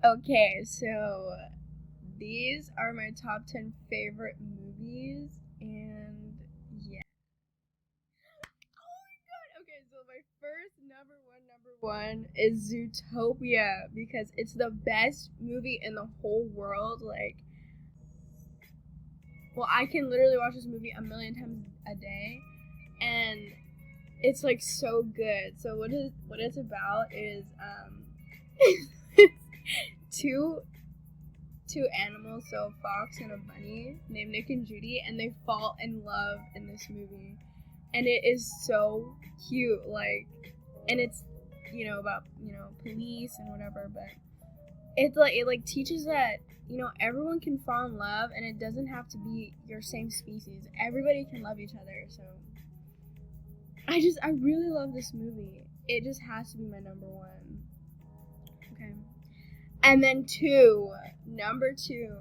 Okay, so these are my top 10 favorite movies, and yeah. Oh my god! Okay, so my first number one is Zootopia because it's the best movie in the whole world. Like, well, I can literally watch this movie a million times a day, and it's like so good. So what it's about is two two animals, so a fox and a bunny, named Nick and Judy, and they fall in love in this movie, and it is so cute. Like, and it's about police and whatever, but it teaches that everyone can fall in love, and it doesn't have to be your same species. Everybody can love each other. So I really love this movie. It just has to be my number one. Okay. And then number two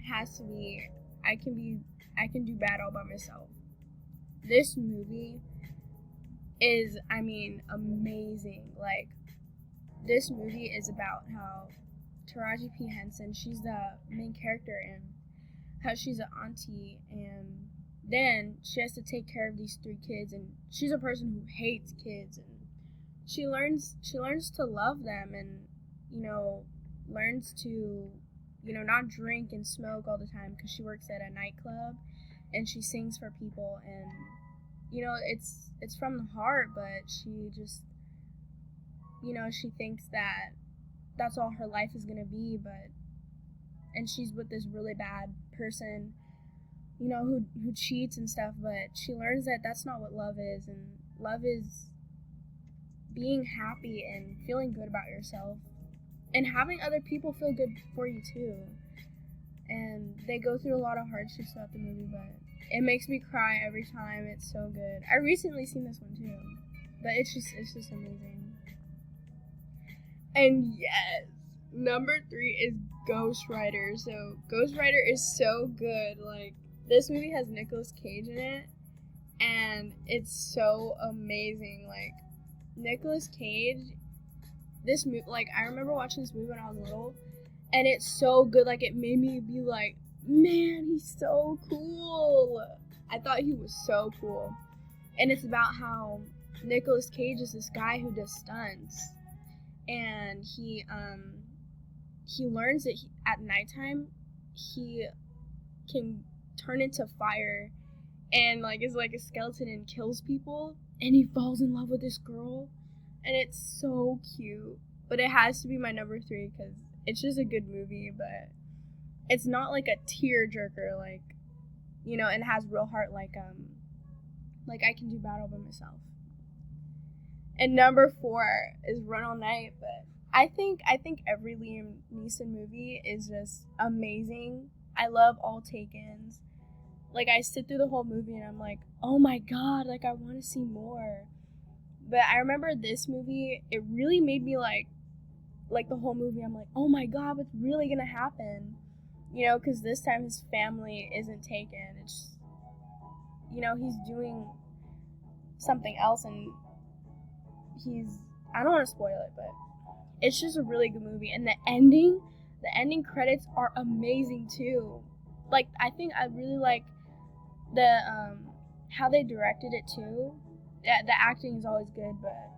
has to be I can do bad all by myself. This movie is, I mean, amazing. Like, this movie is about how Taraji P. Henson, she's the main character, and how she's an auntie, and then she has to take care of these three kids, and she's a person who hates kids, and she learns to love them, and learns to not drink and smoke all the time because she works at a nightclub, and she sings for people, and it's from the heart, but she just she thinks that that's all her life is gonna be, but and she's with this really bad person, who cheats and stuff, but she learns that that's not what love is, and love is being happy and feeling good about yourself and having other people feel good for you too. And they go through a lot of hardships throughout the movie, but it makes me cry every time. It's so good. I recently seen this one too, but it's just amazing. And yes, number three is Ghost Rider. So Ghost Rider is so good. Like, this movie has Nicolas Cage in it, and it's so amazing. Like, Nicolas Cage, this movie, like, I remember watching this movie when I was little, and it's so good. Like, it made me be like, man, he's so cool. I thought he was so cool. And it's about how Nicolas Cage is this guy who does stunts, and he learns that at nighttime he can turn into fire, and like is like a skeleton and kills people, and he falls in love with this girl, and it's so cute. But it has to be my number three because it's just a good movie, but it's not like a tear jerker, like, and has real heart, like I Can Do Battle by Myself. And number four is Run All Night, but I think every Liam Neeson movie is just amazing. I love all Takens. Like, I sit through the whole movie and I'm like, oh my god, like, I want to see more. But I remember this movie, it really made me like the whole movie, I'm like, oh my god, what's really gonna happen? Because this time his family isn't taken. It's, he's doing something else, and I don't want to spoil it, but it's just a really good movie. And the ending credits are amazing too. Like, I think I really like the how they directed it too. Yeah, the acting is always good, but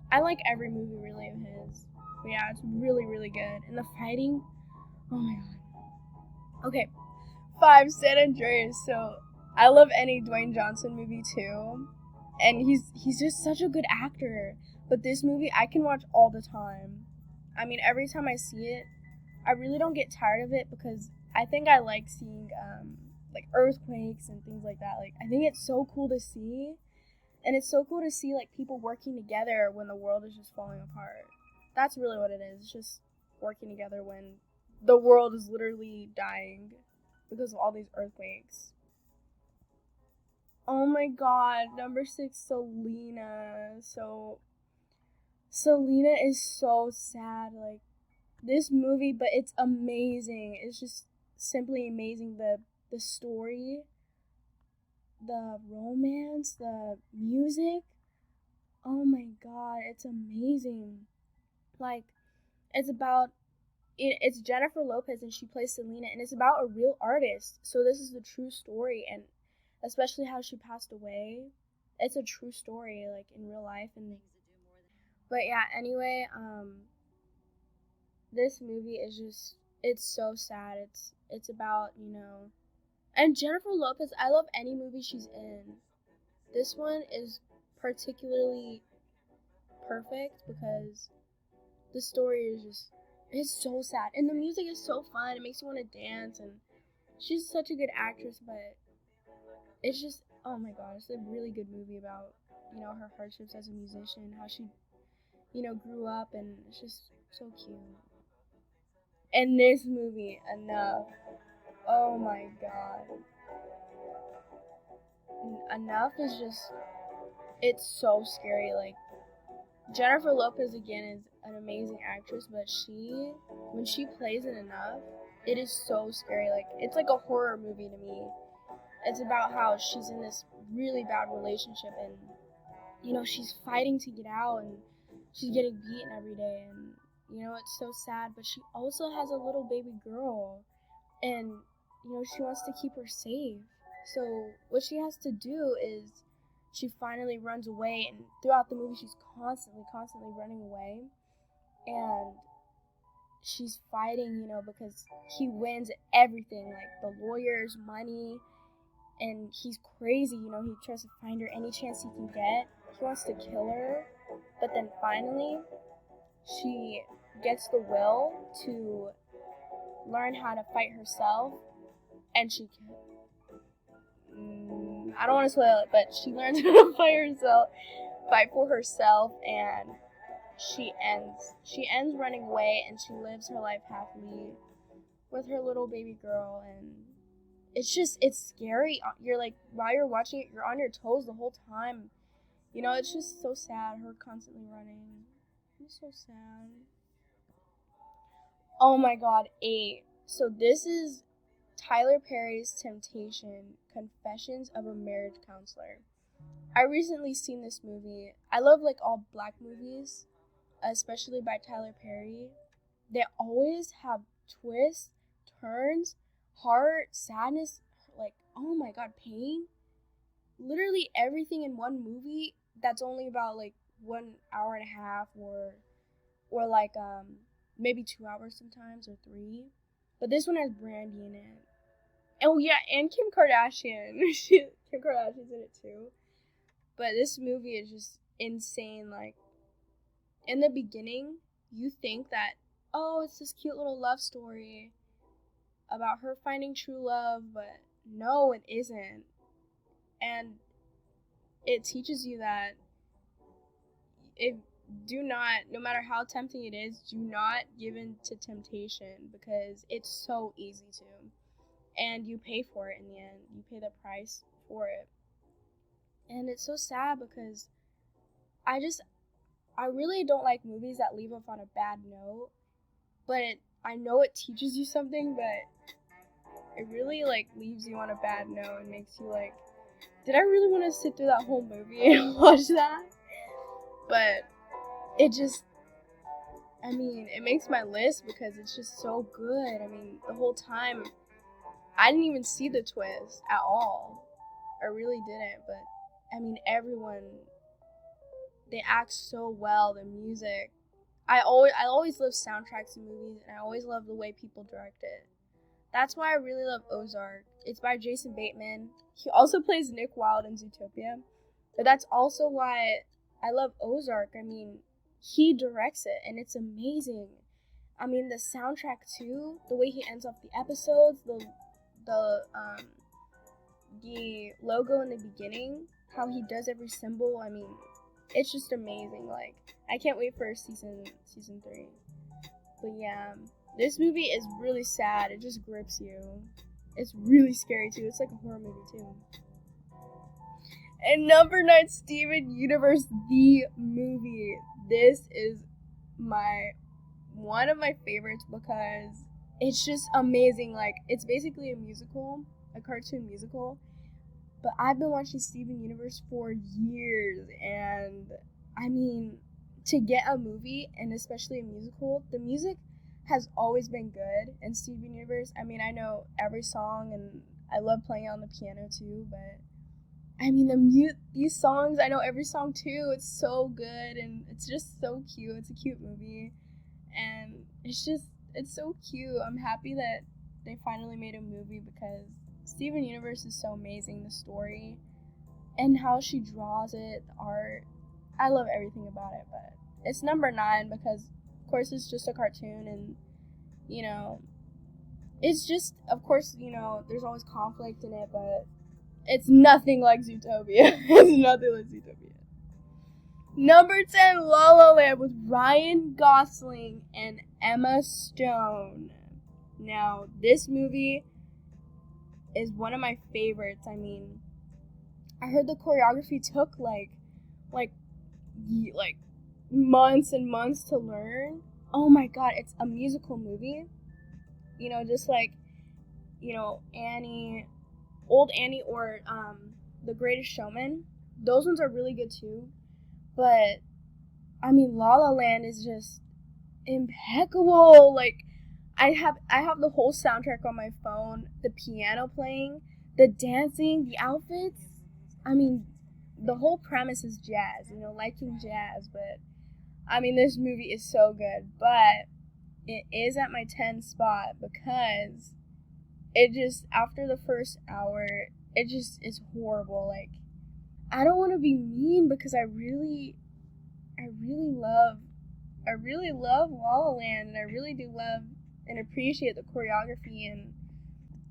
I like every movie really of his. But yeah, it's really, really good. And the fighting, oh my god. Okay, 5, San Andreas. So I love any Dwayne Johnson movie too, and he's just such a good actor. But this movie I can watch all the time. I mean, every time I see it, I really don't get tired of it because I think I like seeing like earthquakes and things like that. Like, I think it's so cool to see, and it's so cool to see like people working together when the world is just falling apart. That's really what it is. It's just working together when the world is literally dying because of all these earthquakes. Oh my god, number 6, Selena. So Selena is so sad. Like, this movie, but it's amazing. It's just simply amazing. The story, the romance, the music. Oh my god, it's amazing. Like, it's about it's Jennifer Lopez, and she plays Selena, and it's about a real artist. So this is the true story, and especially how she passed away. It's a true story, like in real life. And but yeah, anyway, this movie is just, it's so sad. It's about, and Jennifer Lopez, I love any movie she's in. This one is particularly perfect because the story is just, it's so sad. And the music is so fun. It makes you want to dance, and she's such a good actress, but it's just, oh my god, it's a really good movie about, her hardships as a musician, how she, grew up, and it's just so cute. And this movie, Enough. Oh my god. Enough is just, it's so scary. Like, Jennifer Lopez, again, is an amazing actress, but when she plays in Enough, it is so scary. Like, it's like a horror movie to me. It's about how she's in this really bad relationship, and, she's fighting to get out, and she's getting beaten every day, and, it's so sad, but she also has a little baby girl, and, she wants to keep her safe. So what she has to do is she finally runs away, and throughout the movie she's constantly running away, and she's fighting, because he wins everything, like the lawyers, money, and he's crazy, he tries to find her any chance he can get. He wants to kill her, but then finally she gets the will to learn how to fight herself, and I don't want to spoil it, but she learns how to fight for herself, and she ends running away, and she lives her life happily with her little baby girl. And it's scary. You're like, while you're watching it, you're on your toes the whole time. It's just so sad, her constantly running. It's so sad. Oh my god, 8. So this is Tyler Perry's Temptation, Confessions of a Marriage Counselor. I recently seen this movie. I love, like, all black movies, especially by Tyler Perry. They always have twists, turns, heart, sadness, like, oh my god, pain. Literally everything in one movie that's only about, like, 1 hour and a half, or like, maybe 2 hours sometimes, or 3. But this one has Brandy in it. Oh yeah, and Kim Kardashian. Kim Kardashian's in it too. But this movie is just insane. Like, in the beginning, you think that, oh, it's this cute little love story about her finding true love, but no, it isn't. And it teaches you that no matter how tempting it is, do not give in to temptation, because it's so easy to. And you pay for it in the end. You pay the price for it. And it's so sad because I really don't like movies that leave off on a bad note. But I know it teaches you something, but it really, like, leaves you on a bad note and makes you like, did I really want to sit through that whole movie and watch that? But it just, it makes my list because it's just so good. The whole time, I didn't even see the twist at all. I really didn't, but, everyone, they act so well, the music. I always love soundtracks in movies, and I always love the way people direct it. That's why I really love Ozark. It's by Jason Bateman. He also plays Nick Wilde in Zootopia. But that's also why I love Ozark. He directs it, and it's amazing. The soundtrack too, the way he ends off the episodes, the logo in the beginning, how he does every symbol. It's just amazing. Like, I can't wait for season 3. But yeah, this movie is really sad. It just grips you. It's really scary too. It's like a horror movie too. And number 9, Steven Universe, the movie. This is one of my favorites because it's just amazing. Like, it's basically a cartoon musical. But I've been watching Steven Universe for years, and to get a movie, and especially a musical, the music has always been good in Steven Universe. I mean, I know every song, and I love playing on the piano too, but I mean, these songs, I know every song too. It's so good, and it's just so cute. It's a cute movie, and it's so cute. I'm happy that they finally made a movie because Steven Universe is so amazing. The story and how she draws it, the art, I love everything about it. But it's number 9 because, of course, it's just a cartoon, and you know, it's just, of course, there's always conflict in it, but it's nothing like Zootopia. It's nothing like Zootopia. Number 10, La La Land with Ryan Gosling and Emma Stone. Now, this movie is one of my favorites. I mean, I heard the choreography took like months and months to learn. Oh my god, it's a musical movie. Just like, Annie, Old Annie, or The Greatest Showman. Those ones are really good too. But I mean, La La Land is just impeccable. Like, I have the whole soundtrack on my phone. The piano playing, the dancing, the outfits. I mean, the whole premise is jazz. Liking jazz. But I mean, this movie is so good. But it is at my 10 spot because it just, after the first hour, it just is horrible. Like, I don't want to be mean because I really love La La Land, and I really do love and appreciate the choreography and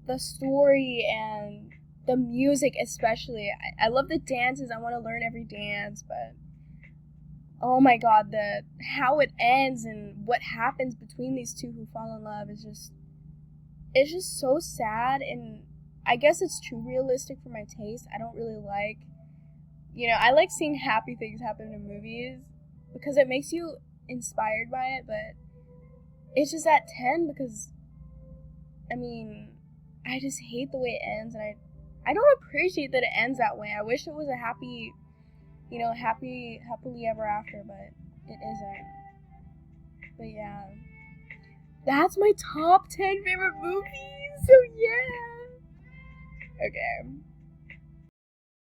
the story and the music especially. I love the dances. I want to learn every dance, but oh my god, how it ends and what happens between these two who fall in love is just so sad, and I guess it's too realistic for my taste. I don't really like, I like seeing happy things happen in movies because it makes you inspired by it, but it's just at 10 because, I mean, I just hate the way it ends, and I don't appreciate that it ends that way. I wish it was a happy, happily ever after, but it isn't. But yeah, that's my top 10 favorite movies, so yeah. Okay,